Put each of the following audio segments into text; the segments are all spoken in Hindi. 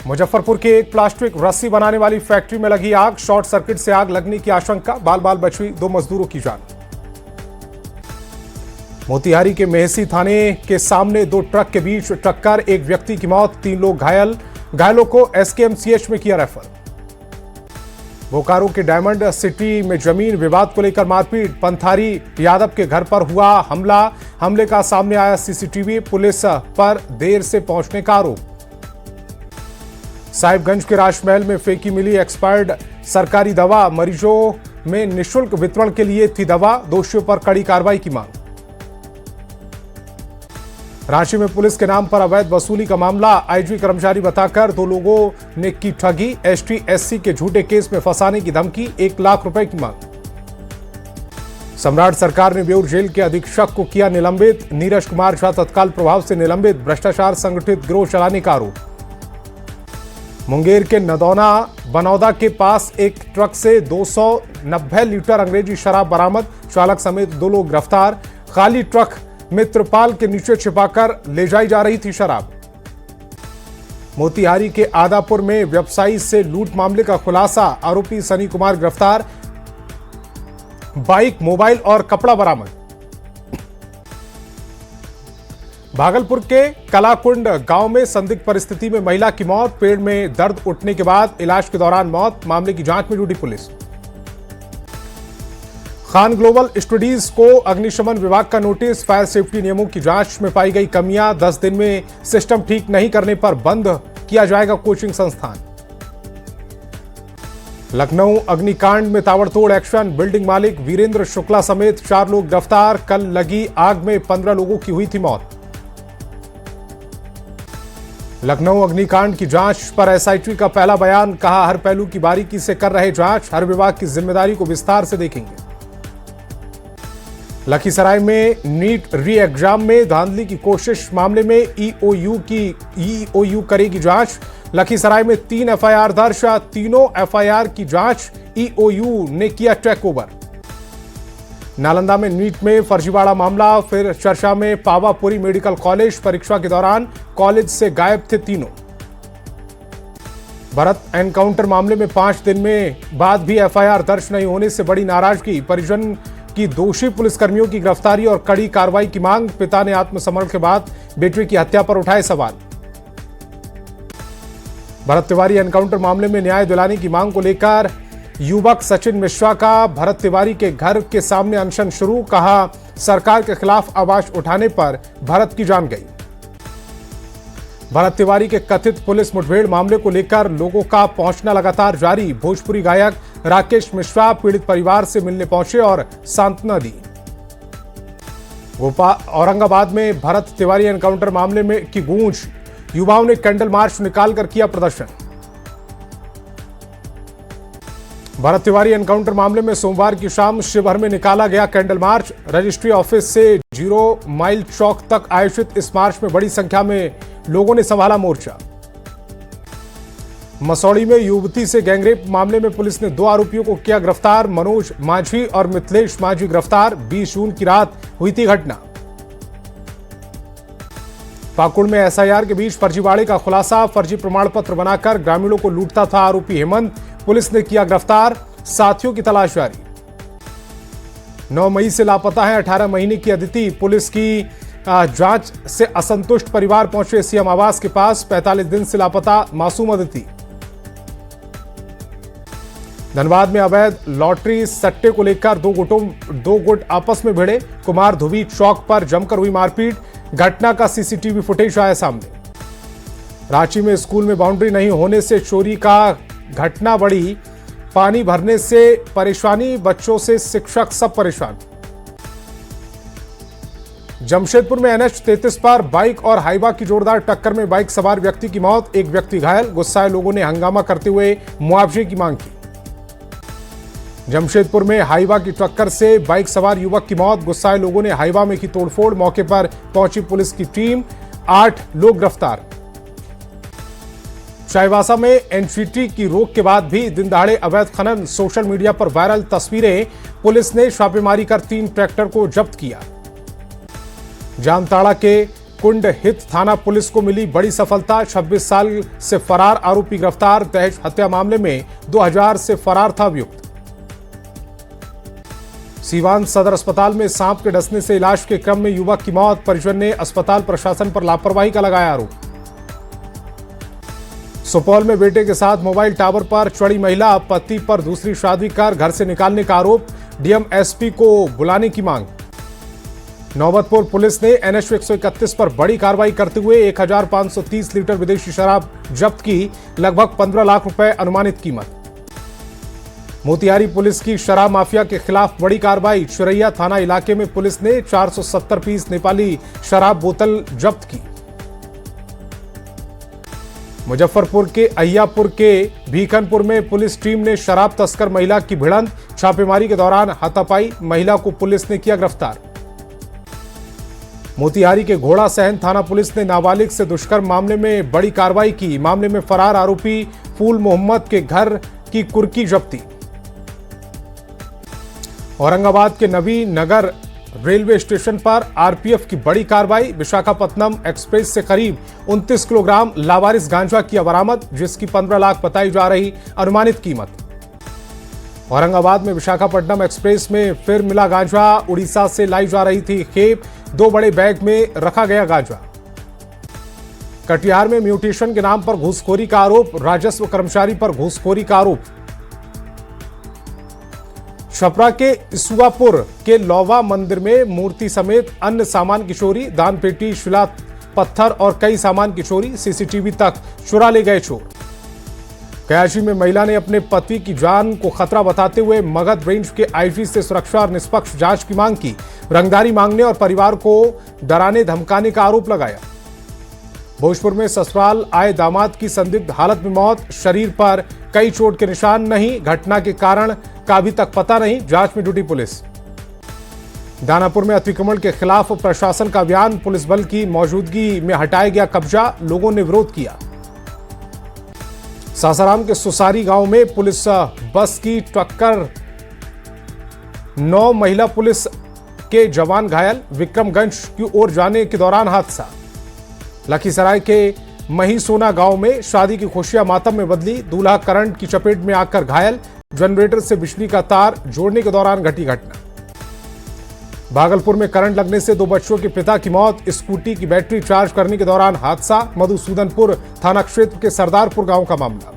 मुजफ्फरपुर के एक प्लास्टिक रस्सी बनाने वाली फैक्ट्री में लगी आग। शॉर्ट सर्किट से आग लगने की आशंका, बाल बाल बच हुई 2 मजदूरों की जान। मोतिहारी के मेहसी थाने के सामने 2 ट्रक के बीच टक्कर, एक व्यक्ति की मौत, 3 लोग घायल। घायलों को एसकेएमसीएच में किया रेफर। बोकारो के डायमंड सिटी में जमीन विवाद को लेकर मारपीट, पंथारी यादव के घर पर हुआ हमला। हमले का सामने आया सीसीटीवी, पुलिस पर देर से पहुंचने का आरोप। साहिबगंज के राजमहल में फेंकी मिली एक्सपायर्ड सरकारी दवा, मरीजों में निःशुल्क वितरण के लिए थी दवा, दोषियों पर कड़ी कार्रवाई की मांग। रांची में पुलिस के नाम पर अवैध वसूली का मामला, आईजी कर्मचारी बताकर 2 लोगों ने की ठगी, एसटी एससी के झूठे केस में फंसाने की धमकी, 1 लाख रुपए की मांग। सम्राट सरकार ने बेऊर जेल के अधीक्षक को किया निलंबित, नीरज कुमार झा तत्काल प्रभाव से निलंबित, भ्रष्टाचार संगठित गिरोह चलाने का आरोप। मुंगेर के नदौना बनौदा के पास एक ट्रक से 290 लीटर अंग्रेजी शराब बरामद, चालक समेत 2 लोग गिरफ्तार। खाली ट्रक में त्रिपाल के नीचे छिपाकर ले जाई जा रही थी शराब। मोतिहारी के आदापुर में व्यवसायी से लूट मामले का खुलासा, आरोपी सनी कुमार गिरफ्तार, बाइक, मोबाइल और कपड़ा बरामद। भागलपुर के कलाकुंड गांव में संदिग्ध परिस्थिति में महिला की मौत, पेड़ में दर्द उठने के बाद इलाज के दौरान मौत, मामले की जांच में जुटी पुलिस। खान ग्लोबल स्टडीज को अग्निशमन विभाग का नोटिस, फायर सेफ्टी नियमों की जांच में पाई गई कमियां, 10 दिन में सिस्टम ठीक नहीं करने पर बंद किया जाएगा कोचिंग संस्थान। लखनऊ अग्निकांड में ताबड़तोड़ एक्शन, बिल्डिंग मालिक वीरेंद्र शुक्ला समेत 4 लोग गिरफ्तार, कल लगी आग में 15 लोगों की हुई थी मौत। लखनऊ अग्निकांड की जांच पर एसआईटी का पहला बयान, कहा हर पहलू की बारीकी से कर रहे जांच, हर विभाग की जिम्मेदारी को विस्तार से देखेंगे। लखीसराय में नीट री एग्जाम में धांधली की कोशिश मामले में ईओयू करेगी जांच। लखीसराय में 3 एफआईआर दर्ज, तीनों एफआईआर की जांच ईओयू ने किया टेक ओवर। नालंदा में नीट में फर्जीवाड़ा मामला, फिर चर्चा में पावापुरी मेडिकल कॉलेज, परीक्षा के दौरान कॉलेज से गायब थे तीनों। भरत एनकाउंटर मामले में 5 दिन में बाद भी एफआईआर दर्ज नहीं होने से बड़ी नाराजगी, परिजन की दोषी पुलिसकर्मियों की गिरफ्तारी और कड़ी कार्रवाई की मांग, पिता ने आत्मसमर्पण के बाद बेटे की हत्या पर उठाए सवाल। भरत तिवारी एनकाउंटर मामले में न्याय दिलाने की मांग को लेकर युवक सचिन मिश्रा का भरत तिवारी के घर के सामने अनशन शुरू, कहा सरकार के खिलाफ आवाज उठाने पर भरत की जान गई। भरत तिवारी के कथित पुलिस मुठभेड़ मामले को लेकर लोगों का पहुंचना लगातार जारी, भोजपुरी गायक राकेश मिश्रा पीड़ित परिवार से मिलने पहुंचे और सांत्वना दी। औरंगाबाद में भरत तिवारी एनकाउंटर मामले में की गूंज, युवाओं ने कैंडल मार्च निकालकर किया प्रदर्शन। भरत तिवारी एनकाउंटर मामले में सोमवार की शाम शिवहर में निकाला गया कैंडल मार्च, रजिस्ट्री ऑफिस से 0 माइल चौक तक आयोजित इस मार्च में बड़ी संख्या में लोगों ने संभाला मोर्चा। मसौड़ी में युवती से गैंगरेप मामले में पुलिस ने 2 आरोपियों को किया गिरफ्तार, मनोज माझी और मिथिलेश माझी गिरफ्तार, 20 जून की रात हुई थी घटना। पाकुड़ में एसआईआर के बीच फर्जीवाड़े का खुलासा, फर्जी प्रमाण पत्र बनाकर ग्रामीणों को लूटता था आरोपी हेमंत, पुलिस ने किया गिरफ्तार, साथियों की तलाश जारी। 9 मई से लापता है 18 महीने की अदिति, पुलिस की जांच से असंतुष्ट परिवार पहुंचे सीएम आवास के पास, 45 दिन से लापता मासूम अदिति। धनबाद में अवैध लॉटरी सट्टे को लेकर 2 गुट आपस में भिड़े, कुमार धुबी चौक पर जमकर हुई मारपीट, घटना का सीसीटीवी फुटेज आया सामने। रांची में स्कूल में बाउंड्री नहीं होने से चोरी का घटना बढ़ी, पानी भरने से परेशानी, बच्चों से शिक्षक सब परेशान। जमशेदपुर में एनएच 33 पर बाइक और हाइवा की जोरदार टक्कर में बाइक सवार व्यक्ति की मौत, एक व्यक्ति घायल, गुस्साए लोगों ने हंगामा करते हुए मुआवजे की मांग की। जमशेदपुर में हाइवा की टक्कर से बाइक सवार युवक की मौत, गुस्साए लोगों ने हाइवा में की तोड़फोड़, मौके पर पहुंची पुलिस की टीम, 8 लोग गिरफ्तार। चाईबासा में एनजीटी की रोक के बाद भी दिन दहाड़े अवैध खनन, सोशल मीडिया पर वायरल तस्वीरें, पुलिस ने छापेमारी कर 3 ट्रैक्टर को जब्त किया। जामताड़ा के कुंड हित थाना पुलिस को मिली बड़ी सफलता। 26 साल से फरार आरोपी गिरफ्तार। दहेज हत्या मामले में 2000 से फरार था अभियुक्त। सीवान सदर अस्पताल में सांप के डसने से इलाज के क्रम में युवक की मौत। परिजन ने अस्पताल प्रशासन पर लापरवाही का लगाया आरोप। सुपौल में बेटे के साथ मोबाइल टावर पर चढ़ी महिला। पति पर दूसरी शादी कर घर से निकालने का आरोप। डीएम एसपी को बुलाने की मांग। नौबतपुर पुलिस ने एनएच 131 पर बड़ी कार्रवाई करते हुए 1530 लीटर विदेशी शराब जब्त की। लगभग 15 लाख रुपए अनुमानित कीमत। मोतिहारी पुलिस की शराब माफिया के खिलाफ बड़ी कार्रवाई। चुरैया थाना इलाके में पुलिस ने 470 पीस नेपाली शराब बोतल जब्त की। मुजफ्फरपुर के अहियापुर के भीखनपुर में पुलिस टीम ने शराब तस्कर महिला की भिड़ंत। छापेमारी के दौरान हाथापाई। महिला को पुलिस ने किया गिरफ्तार। मोतिहारी के घोड़ा सहन थाना पुलिस ने नाबालिग से दुष्कर्म मामले में बड़ी कार्रवाई की। मामले में फरार आरोपी फूल मोहम्मद के घर की कुर्की जब्ती। औरंगाबाद के नबी नगर रेलवे स्टेशन पर आरपीएफ की बड़ी कार्रवाई। विशाखापत्तनम एक्सप्रेस से करीब 29 किलोग्राम लावारिस गांजा किया बरामद, जिसकी 15 लाख बताई जा रही अनुमानित कीमत। औरंगाबाद में विशाखापट्टनम एक्सप्रेस में फिर मिला गांजा। उड़ीसा से लाई जा रही थी खेप। 2 बड़े बैग में रखा गया गांजा। कटिहार में म्यूटेशन के नाम पर घूसखोरी का आरोप। राजस्व कर्मचारी पर घूसखोरी का आरोप। छपरा के इसुआपुर के लौवा मंदिर में मूर्ति समेत अन्य सामान की चोरी। दान पेटी, शिला पत्थर और कई सामान की चोरी। सीसीटीवी तक चुरा ले गए चोर। कयाची में महिला ने अपने पति की जान को खतरा बताते हुए मगध रेंज के आईजी से सुरक्षा और निष्पक्ष जांच की मांग की। रंगदारी मांगने और परिवार को डराने धमकाने का आरोप लगाया। भोजपुर में ससुराल आए दामाद की संदिग्ध हालत में मौत। शरीर पर कई चोट के निशान नहीं। घटना के कारण का अभी तक पता नहीं। जांच में जुटी पुलिस। दानापुर में अतिक्रमण के खिलाफ प्रशासन का अभियान। पुलिस बल की मौजूदगी में हटाया गया कब्जा। लोगों ने विरोध किया। सासाराम के सुसारी गांव में पुलिस बस की टक्कर। 9 महिला पुलिस के जवान घायल। विक्रमगंज की ओर जाने के दौरान हादसा। लखीसराय के महीसोना गांव में शादी की खुशियां मातम में बदली। दूल्हा करंट की चपेट में आकर घायल। जनरेटर से बिजली का तार जोड़ने के दौरान घटी घटना। भागलपुर में करंट लगने से 2 बच्चों के पिता की मौत। स्कूटी की बैटरी चार्ज करने के दौरान हादसा। मधुसूदनपुर थाना क्षेत्र के सरदारपुर गांव का मामला।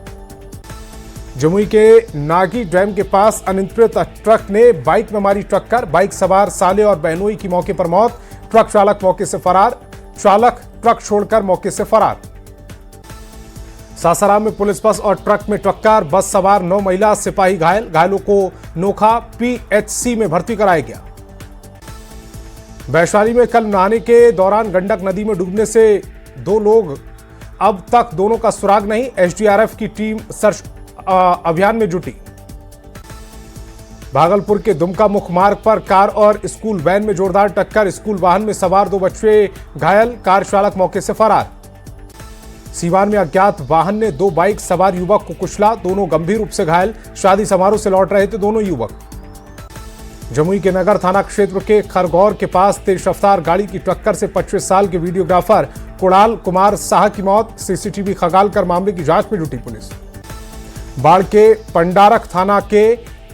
जमुई के नागी डैम के पास अनियंत्रित ट्रक ने बाइक में मारी टक्कर। बाइक सवार साले और बहनोई की मौके पर मौत। ट्रक चालक मौके से फरार। चालक ट्रक छोड़कर मौके से फरार। सासाराम में पुलिस बस और ट्रक में टक्कर। बस सवार 9 महिला सिपाही घायल। घायलों को नोखा पीएचसी में भर्ती कराया गया। वैशाली में कल नहाने के दौरान गंडक नदी में डूबने से 2 लोग। अब तक दोनों का सुराग नहीं। एसडीआरएफ की टीम सर्च अभियान में जुटी। भागलपुर के दुमका मुख्य मार्ग पर कार और स्कूल वैन में जोरदार टक्कर। स्कूल वाहन में सवार 2 बच्चे घायल। कार चालक मौके से फरार। सीवान में अज्ञात वाहन ने 2 बाइक सवार युवक को कुचला। दोनों गंभीर रूप से घायल। शादी समारोह से लौट रहे थे दोनों युवक। जमुई के नगर थाना क्षेत्र के खरगौर के पास तेज रफ्तार गाड़ी की टक्कर से 25 साल के वीडियोग्राफर कुणाल कुमार साह की मौत। सीसीटीवी खंगाल कर मामले की जांच में जुटी पुलिस। बाढ़ के पंडारक थाना के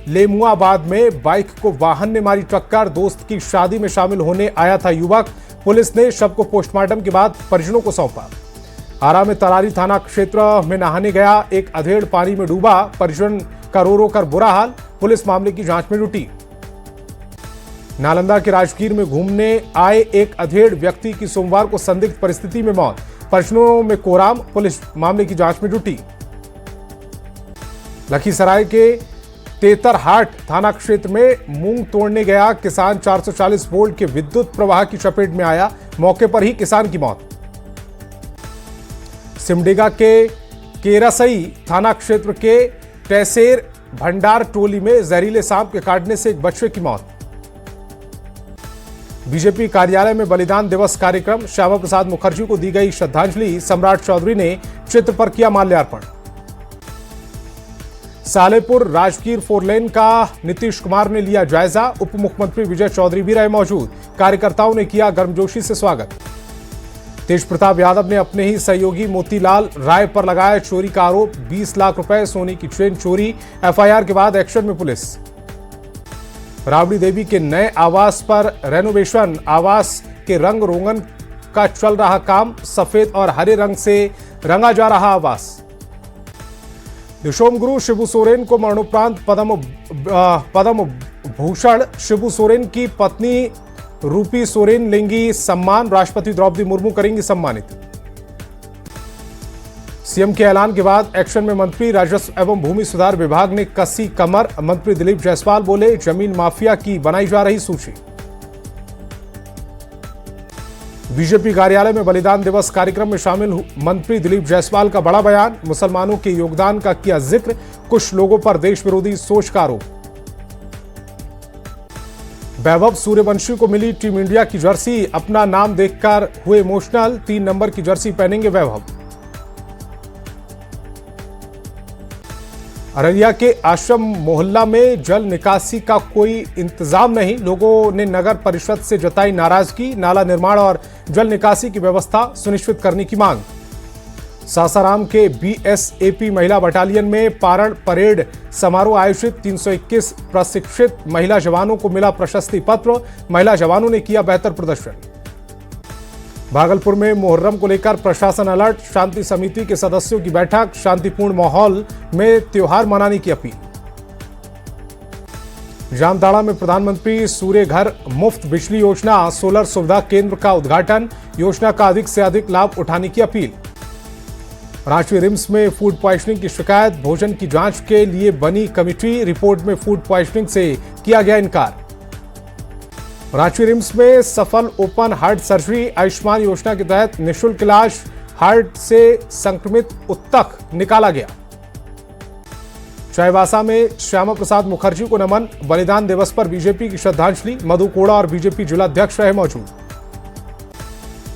लेमुआबाद में बाइक को वाहन ने मारी टक्कर। दोस्त की शादी में शामिल होने आया था युवक। पुलिस ने शव को पोस्टमार्टम के बाद परिजनों को सौंपा। आरा में तरारी थाना क्षेत्र में नहाने गया एक अधेड़ पानी में डूबा। परिजन का रो रो कर बुरा हाल। पुलिस मामले की जांच में जुटी। नालंदा के राजगीर में घूमने आए एक अधेड़ व्यक्ति की सोमवार को संदिग्ध परिस्थिति में मौत। परिजनों में कोराम। पुलिस मामले की जांच में जुटी। लखीसराय के तेतरहाट थाना क्षेत्र में मूंग तोड़ने गया किसान 440 वोल्ट के विद्युत प्रवाह की चपेट में आया। मौके पर ही किसान की मौत। सिमडेगा के केरासई थाना क्षेत्र के टैसेर भंडार टोली में जहरीले सांप के काटने से एक बच्चे की मौत। बीजेपी कार्यालय में बलिदान दिवस कार्यक्रम। श्यामा प्रसाद मुखर्जी को दी गई श्रद्धांजलि। सम्राट चौधरी ने चित्र पर किया माल्यार्पण। सालेपुर राजगीर 4 लेन का नीतीश कुमार ने लिया जायजा। उप मुख्यमंत्री विजय चौधरी भी रहे मौजूद। कार्यकर्ताओं ने किया गर्मजोशी से स्वागत। तेज प्रताप यादव ने अपने ही सहयोगी मोतीलाल राय पर लगाया चोरी का आरोप। 20 लाख रुपए सोने की चेन चोरी। एफआईआर के बाद एक्शन में पुलिस। राबड़ी देवी के नए आवास पर रेनोवेशन। आवास के रंग रोगन का चल रहा काम। सफेद और हरे रंग से रंगा जा रहा आवास। दिशोम गुरु शिबू सोरेन को मरणोपरांत पद्म भूषण। शिबू सोरेन की पत्नी रूपी सोरेन लेंगी सम्मान। राष्ट्रपति द्रौपदी मुर्मू करेंगी सम्मानित। सीएम के ऐलान के बाद एक्शन में मंत्री। राजस्व एवं भूमि सुधार विभाग ने कसी कमर। मंत्री दिलीप जायसवाल बोले, जमीन माफिया की बनाई जा रही सूची। बीजेपी कार्यालय में बलिदान दिवस कार्यक्रम में शामिल मंत्री दिलीप जायसवाल का बड़ा बयान। मुसलमानों के योगदान का किया जिक्र। कुछ लोगों पर देश विरोधी सोच का आरोप। वैभव सूर्यवंशी को मिली टीम इंडिया की जर्सी। अपना नाम देखकर हुए इमोशनल। 3 नंबर की जर्सी पहनेंगे वैभव। अररिया के आश्रम मोहल्ला में जल निकासी का कोई इंतजाम नहीं। लोगों ने नगर परिषद से जताई नाराजगी। नाला निर्माण और जल निकासी की व्यवस्था सुनिश्चित करने की मांग। सासाराम के बीएसएपी महिला बटालियन में पारण परेड समारोह आयोजित। 321 प्रशिक्षित महिला जवानों को मिला प्रशस्ति पत्र। महिला जवानों ने किया बेहतर प्रदर्शन। भागलपुर में मुहर्रम को लेकर प्रशासन अलर्ट। शांति समिति के सदस्यों की बैठक। शांतिपूर्ण माहौल में त्योहार मनाने की अपील। जामताड़ा में प्रधानमंत्री सूर्य घर मुफ्त बिजली योजना सोलर सुविधा केंद्र का उद्घाटन। योजना का अधिक से अधिक लाभ उठाने की अपील। रांची रिम्स में फूड पॉइजनिंग की शिकायत। भोजन की जांच के लिए बनी कमेटी। रिपोर्ट में फूड पॉइजनिंग से किया गया इनकार। रांची रिम्स में सफल ओपन हार्ट सर्जरी। आयुष्मान योजना के तहत निःशुल्क इलाज। हार्ट से संक्रमित उत्तक निकाला गया। चाईबासा में श्यामा प्रसाद मुखर्जी को नमन। बलिदान दिवस पर बीजेपी की श्रद्धांजलि। मधु कोड़ा और बीजेपी जिलाध्यक्ष रहे मौजूद।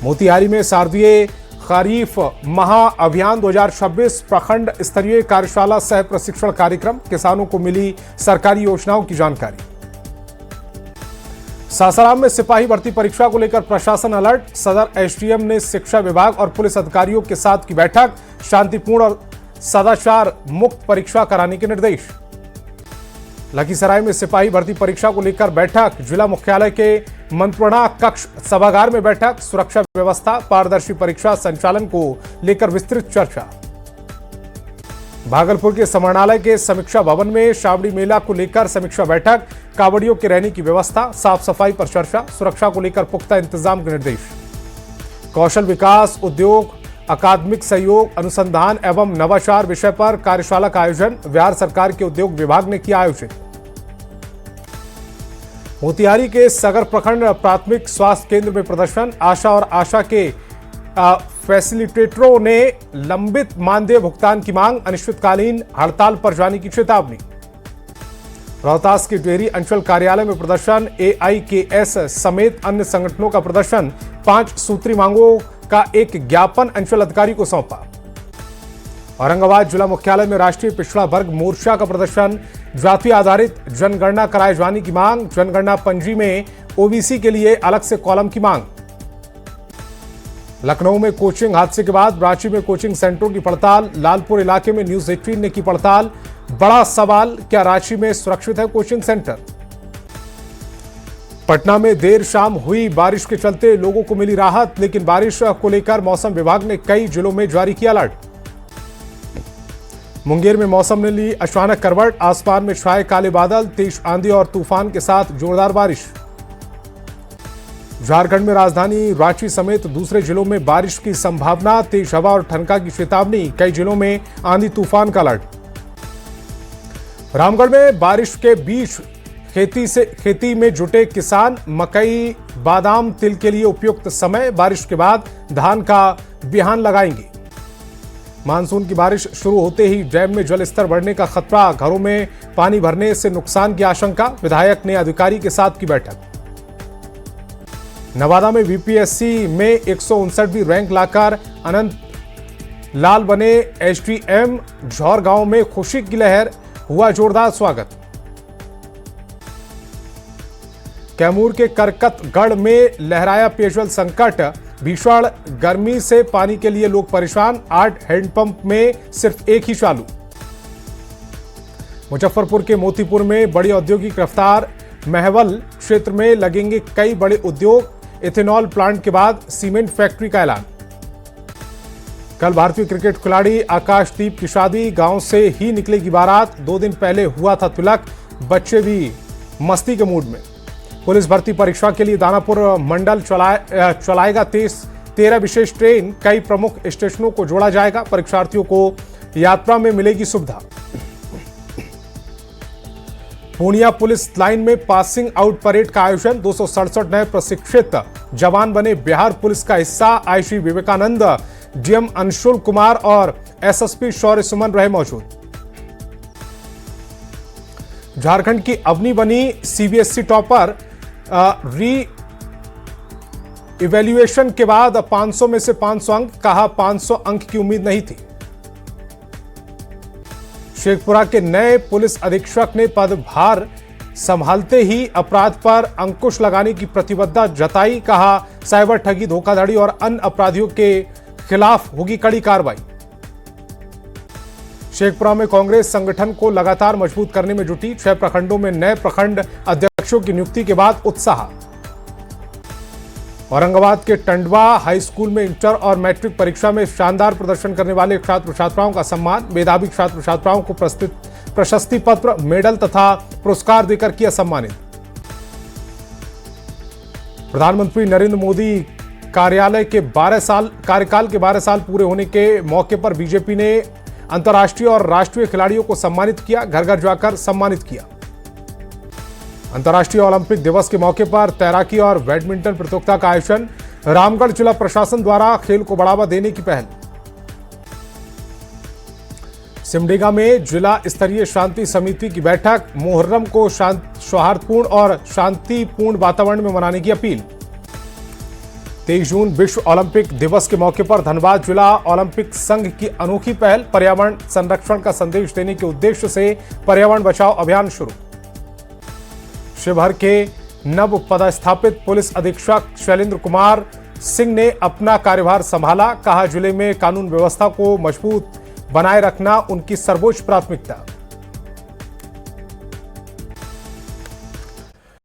मोतिहारी में शारदीय खरीफ महा अभियान 2026 प्रखंड स्तरीय कार्यशाला सह प्रशिक्षण कार्यक्रम। किसानों को मिली सरकारी योजनाओं की जानकारी। सासाराम में सिपाही भर्ती परीक्षा को लेकर प्रशासन अलर्ट। सदर एसडीएम ने शिक्षा विभाग और पुलिस अधिकारियों के साथ की बैठक। शांतिपूर्ण और सदाचार मुक्त परीक्षा कराने के निर्देश। लखीसराय में सिपाही भर्ती परीक्षा को लेकर बैठक। जिला मुख्यालय के मंत्रणा कक्ष सभागार में बैठक। सुरक्षा व्यवस्था पारदर्शी परीक्षा संचालन को लेकर विस्तृत चर्चा। भागलपुर के समरणालय के समीक्षा भवन में श्रावणी मेला को लेकर समीक्षा बैठक। कावड़ियों के रहने की व्यवस्था साफ सफाई पर चर्चा। सुरक्षा को लेकर पुख्ता इंतजाम के निर्देश। कौशल विकास उद्योग अकादमिक सहयोग अनुसंधान एवं नवाचार विषय पर कार्यशाला का आयोजन। बिहार सरकार के उद्योग विभाग ने किया आयोजित। मोतिहारी के सगर प्रखंड प्राथमिक स्वास्थ्य केंद्र में प्रदर्शन। आशा और आशा के फैसिलिटेटरों ने लंबित मानदेय भुगतान की मांग। अनिश्चितकालीन हड़ताल पर जाने की चेतावनी। रोहतास के डेयरी अंचल कार्यालय में प्रदर्शन। एआईकेएस समेत अन्य संगठनों का प्रदर्शन। 5 सूत्री मांगों का एक ज्ञापन अंचल अधिकारी को सौंपा। औरंगाबाद जिला मुख्यालय में राष्ट्रीय पिछड़ा वर्ग मोर्चा का प्रदर्शन। जाति आधारित जनगणना कराए जाने की मांग। जनगणना पंजी में ओबीसी के लिए अलग से कॉलम की मांग। लखनऊ में कोचिंग हादसे के बाद रांची में कोचिंग सेंटरों की पड़ताल। लालपुर इलाके में न्यूज 18 ने की पड़ताल। बड़ा सवाल, क्या रांची में सुरक्षित है कोचिंग सेंटर? पटना में देर शाम हुई बारिश के चलते लोगों को मिली राहत, लेकिन बारिश को लेकर मौसम विभाग ने कई जिलों में जारी किया अलर्ट। मुंगेर में मौसम ने ली अचानक करवट। आसमान में छाए काले बादल। तेज आंधी और तूफान के साथ जोरदार बारिश। झारखंड में राजधानी रांची समेत दूसरे जिलों में बारिश की संभावना। तेज हवा और ठनका की चेतावनी। कई जिलों में आंधी तूफान का अलर्ट। रामगढ़ में बारिश के बीच खेती में जुटे किसान। मकई बादाम तिल के लिए उपयुक्त समय। बारिश के बाद धान का बिहान लगाएंगे। मानसून की बारिश शुरू होते ही डैम में जल स्तर बढ़ने का खतरा। घरों में पानी भरने से नुकसान की आशंका। विधायक ने अधिकारी के साथ की बैठक। नवादा में बीपीएससी में 159वीं रैंक लाकर अनंत लाल बने एसडीएम। झौर गांव में खुशी की लहर। हुआ जोरदार स्वागत। कैमूर के करकतगढ़ में लहराया पेयजल संकट। भीषण गर्मी से पानी के लिए लोग परेशान, 8 हैंडपंप में सिर्फ एक ही चालू। मुजफ्फरपुर के मोतीपुर में बड़ी औद्योगिक रफ्तार, महवल क्षेत्र में लगेंगे कई बड़े उद्योग, इथेनॉल प्लांट के बाद सीमेंट फैक्ट्री का ऐलान। कल भारतीय क्रिकेट खिलाड़ी आकाशदीप की शादी, गांव से ही निकलेगी बारात, 2 दिन पहले हुआ था तिलक, बच्चे भी मस्ती के मूड में। पुलिस भर्ती परीक्षा के लिए दानापुर मंडल चलाएगा 13 विशेष ट्रेन, कई प्रमुख स्टेशनों को जोड़ा जाएगा, परीक्षार्थियों को यात्रा में मिलेगी सुविधा। पूर्णिया पुलिस लाइन में पासिंग आउट परेड का आयोजन, 267 नए प्रशिक्षित जवान बने बिहार पुलिस का हिस्सा, आईसी विवेकानंद, डीएम अंशुल कुमार और एसएसपी शौर्य सुमन रहे मौजूद। झारखंड की अवनी बनी सीबीएसई टॉपर, री इवैल्यूएशन के बाद 500 में से 500 अंक, कहा 500 अंक की उम्मीद नहीं थी। शेखपुरा के नए पुलिस अधीक्षक ने पदभार संभालते ही अपराध पर अंकुश लगाने की प्रतिबद्धता जताई, कहा साइबर ठगी, धोखाधड़ी और अन्य अपराधियों के खिलाफ होगी कड़ी कार्रवाई। शेखपुरा में कांग्रेस संगठन को लगातार मजबूत करने में जुटी, 6 प्रखंडों में नए प्रखंड अध्यक्षों की नियुक्ति के बाद उत्साह। औरंगाबाद के टंडवा हाई स्कूल में इंटर और मैट्रिक परीक्षा में शानदार प्रदर्शन करने वाले छात्र छात्राओं का सम्मान, मेधावी छात्र छात्राओं को प्रशस्ति पत्र, मेडल तथा पुरस्कार देकर किया सम्मानित। प्रधानमंत्री नरेंद्र मोदी कार्यकाल के 12 साल पूरे होने के मौके पर बीजेपी ने अंतर्राष्ट्रीय और राष्ट्रीय खिलाड़ियों को सम्मानित किया, घर घर जाकर सम्मानित किया। अंतर्राष्ट्रीय ओलंपिक दिवस के मौके पर तैराकी और बैडमिंटन प्रतियोगिता का आयोजन, रामगढ़ जिला प्रशासन द्वारा खेल को बढ़ावा देने की पहल। सिमडेगा में जिला स्तरीय शांति समिति की बैठक, मुहर्रम को सौहार्दपूर्ण और शांतिपूर्ण वातावरण में मनाने की अपील। 23 जून विश्व ओलंपिक दिवस के मौके पर धनबाद जिला ओलंपिक संघ की अनोखी पहल, पर्यावरण संरक्षण का संदेश देने के उद्देश्य से पर्यावरण बचाओ अभियान शुरू। शिवहर के नव पदस्थापित पुलिस अधीक्षक शैलेंद्र कुमार सिंह ने अपना कार्यभार संभाला, कहा जिले में कानून व्यवस्था को मजबूत बनाए रखना उनकी सर्वोच्च प्राथमिकता।